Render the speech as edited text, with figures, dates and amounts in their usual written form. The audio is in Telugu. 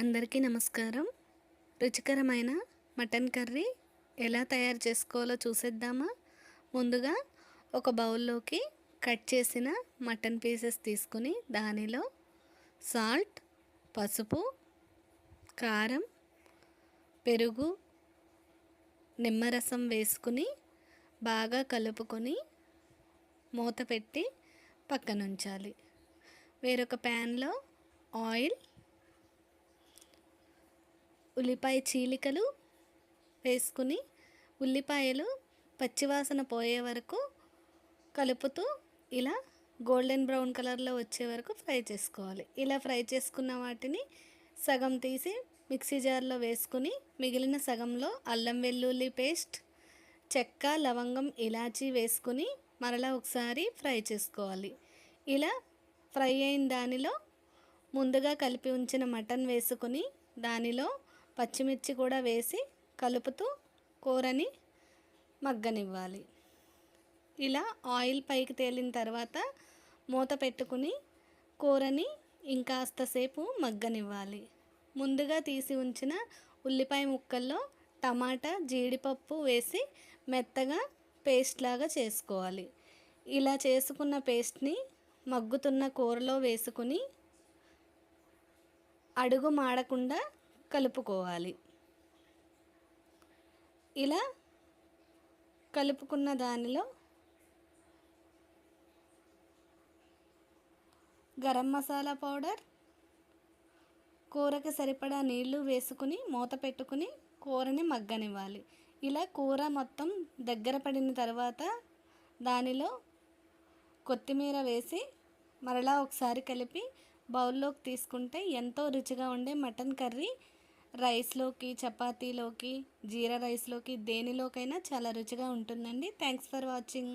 అందరికీ నమస్కారం. రుచికరమైన మటన్ కర్రీ ఎలా తయారు చేసుకోవాలో చూసేద్దామా? ముందుగా ఒక బౌల్లోకి కట్ చేసిన మటన్ పీసెస్ తీసుకుని దానిలో సాల్ట్, పసుపు, కారం, పెరుగు, నిమ్మరసం వేసుకుని బాగా కలుపుకొని మూత పెట్టి పక్కనుంచాలి. వేరొక ప్యాన్లో ఆయిల్, ఉల్లిపాయ చీలికలు వేసుకుని ఉల్లిపాయలు పచ్చివాసన పోయే వరకు కలుపుతూ ఇలా గోల్డెన్ బ్రౌన్ కలర్లో వచ్చే వరకు ఫ్రై చేసుకోవాలి. ఇలా ఫ్రై చేసుకున్న వాటిని సగం తీసి మిక్సీ జార్లో వేసుకుని మిగిలిన సగంలో అల్లం వెల్లుల్లి పేస్ట్, చెక్క, లవంగం, ఇలాచీ వేసుకుని మరలా ఒకసారి ఫ్రై చేసుకోవాలి. ఇలా ఫ్రై అయిన దానిలో ముందుగా కలిపి ఉంచిన మటన్ వేసుకుని దానిలో పచ్చిమిర్చి కూడా వేసి కలుపుతూ కూరని మగ్గనివ్వాలి. ఇలా ఆయిల్ పైకి తేలిన తర్వాత మూత పెట్టుకుని కూరని ఇంకాస్తసేపు మగ్గనివ్వాలి. ముందుగా తీసి ఉంచిన ఉల్లిపాయ ముక్కల్లో టమాటా, జీడిపప్పు వేసి మెత్తగా పేస్ట్ లాగా చేసుకోవాలి. ఇలా చేసుకున్న పేస్ట్ని మగ్గుతున్న కూరలో వేసుకుని అడుగు మాడకుండా కలుపుకోవాలి. ఇలా కలుపుకున్న దానిలో గరం మసాలా పౌడర్, కూరకి సరిపడా నీళ్లు వేసుకుని మూత పెట్టుకుని కూరని మగ్గనివ్వాలి. ఇలా కూర మొత్తం దగ్గర పడిన తర్వాత దానిలో కొత్తిమీర వేసి మరలా ఒకసారి కలిపి బౌల్లోకి తీసుకుంటే ఎంతో రుచిగా ఉండే మటన్ కర్రీ రైస్లోకి, చపాతీలోకి, జీరా రైస్లోకి దేనిలోకైనా చాలా రుచిగా ఉంటుందండి. Thanks for watching.